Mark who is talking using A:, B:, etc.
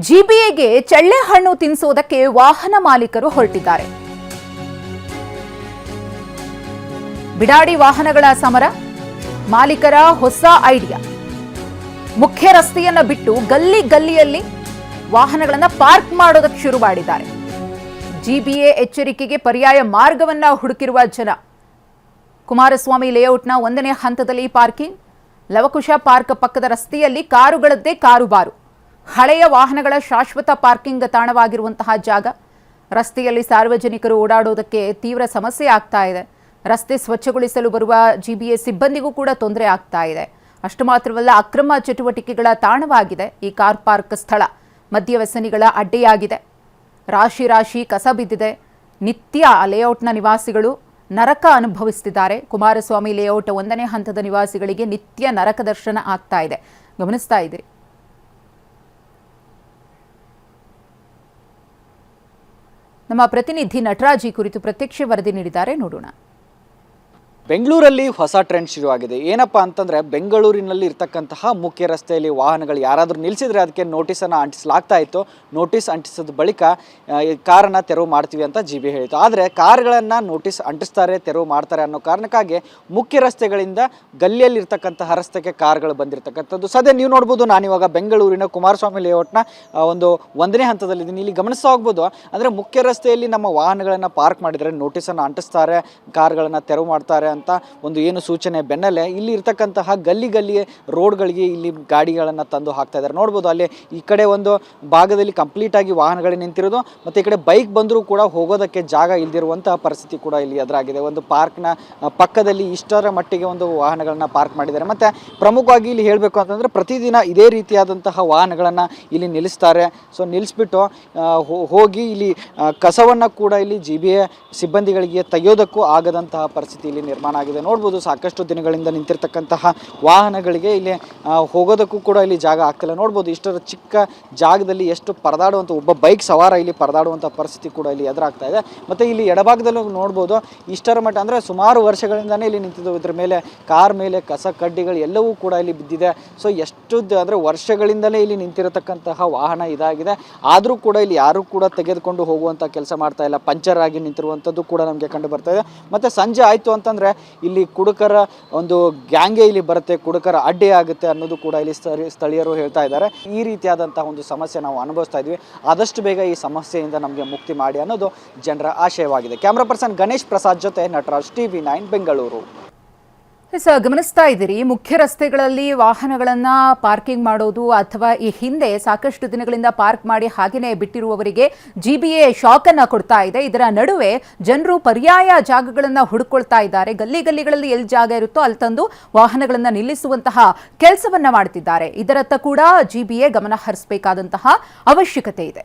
A: ಜಿಬಿಎಗೆ ಚಳ್ಳೆ ಹಣ್ಣು ತಿನ್ನಿಸೋದಕ್ಕೆ ವಾಹನ ಮಾಲೀಕರು ಹೊರಟಿದ್ದಾರೆ. ಬಿಡಾಡಿ ವಾಹನಗಳ ಸಮರ, ಮಾಲೀಕರ ಹೊಸ ಐಡಿಯಾ. ಮುಖ್ಯ ರಸ್ತೆಯನ್ನ ಬಿಟ್ಟು ಗಲ್ಲಿ ಗಲ್ಲಿಯಲ್ಲಿ ವಾಹನಗಳನ್ನು ಪಾರ್ಕ್ ಮಾಡೋದಕ್ಕೆ ಶುರು ಮಾಡಿದ್ದಾರೆ. ಜಿಬಿಎ ಎಚ್ಚರಿಕೆಗೆ ಪರ್ಯಾಯ ಮಾರ್ಗವನ್ನ ಹುಡುಕಿರುವ ಜನ. ಕುಮಾರಸ್ವಾಮಿ ಲೇಔಟ್ನ 1ನೇ ಹಂತದಲ್ಲಿ ಪಾರ್ಕಿಂಗ್, ಲವಕುಶ ಪಾರ್ಕ್ ಪಕ್ಕದ ರಸ್ತೆಯಲ್ಲಿ ಕಾರುಗಳದ್ದೇ ಕಾರುಬಾರು. ಹಳೆಯ ವಾಹನಗಳ ಶಾಶ್ವತ ಪಾರ್ಕಿಂಗ್ ತಾಣವಾಗಿರುವಂತಹ ಜಾಗ. ರಸ್ತೆಯಲ್ಲಿ ಸಾರ್ವಜನಿಕರು ಓಡಾಡೋದಕ್ಕೆ ತೀವ್ರ ಸಮಸ್ಯೆ ಆಗ್ತಾ ಇದೆ. ರಸ್ತೆ ಸ್ವಚ್ಛಗೊಳಿಸಲು ಬರುವ ಜಿಬಿಎ ಸಿಬ್ಬಂದಿಗೂ ಕೂಡ ತೊಂದರೆ ಆಗ್ತಾ ಇದೆ. ಅಷ್ಟು ಮಾತ್ರವಲ್ಲ, ಅಕ್ರಮ ಚಟುವಟಿಕೆಗಳ ತಾಣವಾಗಿದೆ ಈ ಕಾರ್ ಪಾರ್ಕ್ ಸ್ಥಳ. ಮದ್ಯವ್ಯಸನಿಗಳ ಅಡ್ಡೆಯಾಗಿದೆ. ರಾಶಿ ರಾಶಿ ಕಸ ಬಿದ್ದಿದೆ. ನಿತ್ಯ ಲೇಔಟ್ನ ನಿವಾಸಿಗಳು ನರಕ ಅನುಭವಿಸುತ್ತಿದ್ದಾರೆ. ಕುಮಾರಸ್ವಾಮಿ ಲೇಔಟ್ 1ನೇ ಹಂತದ ನಿವಾಸಿಗಳಿಗೆ ನಿತ್ಯ ನರಕ ದರ್ಶನ ಆಗ್ತಾ ಇದೆ. ಗಮನಿಸ್ತಾ ಇದ್ದೀರಿ. ನಮ್ಮ ಪ್ರತಿನಿಧಿ ನಟರಾಜ್ ಈ ಕುರಿತು ಪ್ರತ್ಯಕ್ಷ ವರದಿ ನೀಡಿದ್ದಾರೆ, ನೋಡೋಣ.
B: ಬೆಂಗಳೂರಲ್ಲಿ ಹೊಸ ಟ್ರೆಂಡ್ ಶುರುವಾಗಿದೆ. ಏನಪ್ಪ ಅಂತಂದರೆ, ಬೆಂಗಳೂರಿನಲ್ಲಿ ಇರ್ತಕ್ಕಂತಹ ಮುಖ್ಯ ರಸ್ತೆಯಲ್ಲಿ ವಾಹನಗಳು ಯಾರಾದರೂ ನಿಲ್ಲಿಸಿದ್ರೆ ಅದಕ್ಕೆ ನೋಟಿಸನ್ನು ಅಂಟಿಸಲಾಗ್ತಾ ಇತ್ತು. ನೋಟಿಸ್ ಅಂಟಿಸಿದ ಬಳಿಕ ಕಾರನ್ನು ತೆರವು ಮಾಡ್ತೀವಿ ಅಂತ ಜಿಬಿ ಹೇಳಿತು. ಆದರೆ ಕಾರ್ಗಳನ್ನು ನೋಟಿಸ್ ಅಂಟಿಸ್ತಾರೆ, ತೆರವು ಮಾಡ್ತಾರೆ ಅನ್ನೋ ಕಾರಣಕ್ಕಾಗಿ ಮುಖ್ಯ ರಸ್ತೆಗಳಿಂದ ಗಲ್ಲಿಯಲ್ಲಿ ಇರ್ತಕ್ಕಂತಹ ರಸ್ತೆಗೆ ಕಾರ್ಗಳು ಬಂದಿರತಕ್ಕಂಥದ್ದು. ಸದ್ಯ ನೀವು ನೋಡ್ಬೋದು, ನಾನಿವಾಗ ಬೆಂಗಳೂರಿನ ಕುಮಾರಸ್ವಾಮಿ ಲೇಔಟ್ನ ಒಂದು 1ನೇ ಹಂತದಲ್ಲಿದ್ದೀನಿ. ಇಲ್ಲಿ ಗಮನಿಸ್ತಾ ಹೋಗ್ಬೋದು, ಅಂದರೆ ಮುಖ್ಯ ರಸ್ತೆಯಲ್ಲಿ ನಮ್ಮ ವಾಹನಗಳನ್ನು ಪಾರ್ಕ್ ಮಾಡಿದರೆ ನೋಟಿಸನ್ನು ಅಂಟಿಸ್ತಾರೆ, ಕಾರ್ಗಳನ್ನು ತೆರವು ಮಾಡ್ತಾರೆ ಅಂತ ಒಂದು ಏನು ಸೂಚನೆ ಬೆನ್ನಲ್ಲೇ ಇಲ್ಲಿ ಇರ್ತಕ್ಕಂತಹ ಗಲ್ಲಿಗೆ ರೋಡ್ಗಳಿಗೆ ಇಲ್ಲಿ ಗಾಡಿಗಳನ್ನು ತಂದು ಹಾಕ್ತಾ ಇದ್ದಾರೆ. ನೋಡ್ಬೋದು, ಅಲ್ಲಿ ಈ ಕಡೆ ಒಂದು ಭಾಗದಲ್ಲಿ ಕಂಪ್ಲೀಟ್ ಆಗಿ ವಾಹನಗಳು ನಿಂತಿರೋದು, ಮತ್ತು ಈ ಕಡೆ ಬೈಕ್ ಬಂದರೂ ಕೂಡ ಹೋಗೋದಕ್ಕೆ ಜಾಗ ಇಲ್ದಿರುವಂತಹ ಪರಿಸ್ಥಿತಿ ಕೂಡ ಇಲ್ಲಿ ಎದುರಾಗಿದೆ. ಒಂದು ಪಾರ್ಕ್ನ ಪಕ್ಕದಲ್ಲಿ ಇಷ್ಟರ ಮಟ್ಟಿಗೆ ಒಂದು ವಾಹನಗಳನ್ನು ಪಾರ್ಕ್ ಮಾಡಿದ್ದಾರೆ. ಮತ್ತು ಪ್ರಮುಖವಾಗಿ ಇಲ್ಲಿ ಹೇಳಬೇಕು ಅಂತಂದರೆ, ಪ್ರತಿದಿನ ಇದೇ ರೀತಿಯಾದಂತಹ ವಾಹನಗಳನ್ನು ಇಲ್ಲಿ ನಿಲ್ಲಿಸ್ತಾರೆ. ಸೊ ನಿಲ್ಲಿಸ್ಬಿಟ್ಟು ಹೋಗಿ ಇಲ್ಲಿ ಕಸವನ್ನು ಕೂಡ ಇಲ್ಲಿ ಜಿಬಿಎ ಸಿಬ್ಬಂದಿಗಳಿಗೆ ತೆಗೆಯೋದಕ್ಕೂ ಆಗದಂತಹ ಪರಿಸ್ಥಿತಿ ಇಲ್ಲಿ ನಿರ್ಮಾಣ ಆಗಿದೆ. ನೋಡ್ಬೋದು, ಸಾಕಷ್ಟು ದಿನಗಳಿಂದ ನಿಂತಿರ್ತಕ್ಕಂತಹ ವಾಹನಗಳಿಗೆ ಇಲ್ಲಿ ಹೋಗೋದಕ್ಕೂ ಕೂಡ ಇಲ್ಲಿ ಜಾಗ ಆಗ್ತಿಲ್ಲ. ನೋಡ್ಬೋದು, ಇಷ್ಟರ ಚಿಕ್ಕ ಜಾಗದಲ್ಲಿ ಎಷ್ಟು ಪರದಾಡುವಂಥ ಒಬ್ಬ ಬೈಕ್ ಸವಾರ ಇಲ್ಲಿ ಪರದಾಡುವಂಥ ಪರಿಸ್ಥಿತಿ ಕೂಡ ಇಲ್ಲಿ ಎದುರಾಗ್ತಾ ಇದೆ. ಮತ್ತು ಇಲ್ಲಿ ಎಡಭಾಗದಲ್ಲೂ ನೋಡ್ಬೋದು, ಇಷ್ಟರ ಮಟ್ಟ ಅಂದರೆ ಸುಮಾರು ವರ್ಷಗಳಿಂದಲೇ ಇಲ್ಲಿ ನಿಂತಿದ್ದು. ಇದ್ರ ಮೇಲೆ ಕಾರ್ ಮೇಲೆ ಕಸ ಕಡ್ಡಿಗಳು ಎಲ್ಲವೂ ಕೂಡ ಇಲ್ಲಿ ಬಿದ್ದಿದೆ. ಸೊ ಎಷ್ಟು ಅಂದರೆ ವರ್ಷಗಳಿಂದಲೇ ಇಲ್ಲಿ ನಿಂತಿರತಕ್ಕಂತಹ ವಾಹನ ಇದಾಗಿದೆ. ಆದರೂ ಕೂಡ ಇಲ್ಲಿ ಯಾರೂ ಕೂಡ ತೆಗೆದುಕೊಂಡು ಹೋಗುವಂಥ ಕೆಲಸ ಮಾಡ್ತಾ ಇಲ್ಲ. ಪಂಚರ್ ಆಗಿ ನಿಂತಿರುವಂಥದ್ದು ಕೂಡ ನಮಗೆ ಕಂಡು ಬರ್ತಾ ಇದೆ. ಮತ್ತು ಸಂಜೆ ಆಯಿತು ಅಂತಂದರೆ ಇಲ್ಲಿ ಕುಡುಕರ ಒಂದು ಗ್ಯಾಂಗೆ ಇಲ್ಲಿ ಬರುತ್ತೆ, ಕುಡುಕರ ಅಡ್ಡೆ ಆಗುತ್ತೆ ಅನ್ನೋದು ಕೂಡ ಇಲ್ಲಿ ಸ್ಥಳೀಯರು ಹೇಳ್ತಾ ಇದ್ದಾರೆ. ಈ ರೀತಿಯಾದಂತಹ ಒಂದು ಸಮಸ್ಯೆ ನಾವು ಅನುಭವಿಸ್ತಾ ಇದ್ವಿ. ಆದಷ್ಟು ಬೇಗ ಈ ಸಮಸ್ಯೆಯಿಂದ ನಮಗೆ ಮುಕ್ತಿ ಮಾಡಿ ಅನ್ನೋದು ಜನರ ಆಶಯವಾಗಿದೆ. ಕ್ಯಾಮ್ರಾ ಪರ್ಸನ್ ಗಣೇಶ್ ಪ್ರಸಾದ್ ಜೊತೆ ನಟರಾಜ್, TV9 ಬೆಂಗಳೂರು.
A: ಗಮನಿಸ್ತಾ ಇದ್ದೀರಿ, ಮುಖ್ಯ ರಸ್ತೆಗಳಲ್ಲಿ ವಾಹನಗಳನ್ನ ಪಾರ್ಕಿಂಗ್ ಮಾಡೋದು ಅಥವಾ ಈ ಹಿಂದೆ ಸಾಕಷ್ಟು ದಿನಗಳಿಂದ ಪಾರ್ಕ್ ಮಾಡಿ ಹಾಗೆಯೇ ಬಿಟ್ಟಿರುವವರಿಗೆ ಜಿಬಿಎ ಶಾಕ್ ಅನ್ನ ಕೊಡ್ತಾ ಇದೆ. ಇದರ ನಡುವೆ ಜನರು ಪರ್ಯಾಯ ಜಾಗಗಳನ್ನ ಹುಡುಕೊಳ್ತಾ ಇದ್ದಾರೆ. ಗಲ್ಲಿಗಳಲ್ಲಿ ಎಲ್ಲಿ ಜಾಗ ಇರುತ್ತೋ ಅಲ್ಲಿ ತಂದು ವಾಹನಗಳನ್ನ ನಿಲ್ಲಿಸುವಂತಹ ಕೆಲಸವನ್ನ ಮಾಡ್ತಿದ್ದಾರೆ. ಇದರತ್ತ ಕೂಡ ಜಿಬಿಎ ಗಮನ ಹರಿಸಬೇಕಾದಂತಹ ಅವಶ್ಯಕತೆ ಇದೆ.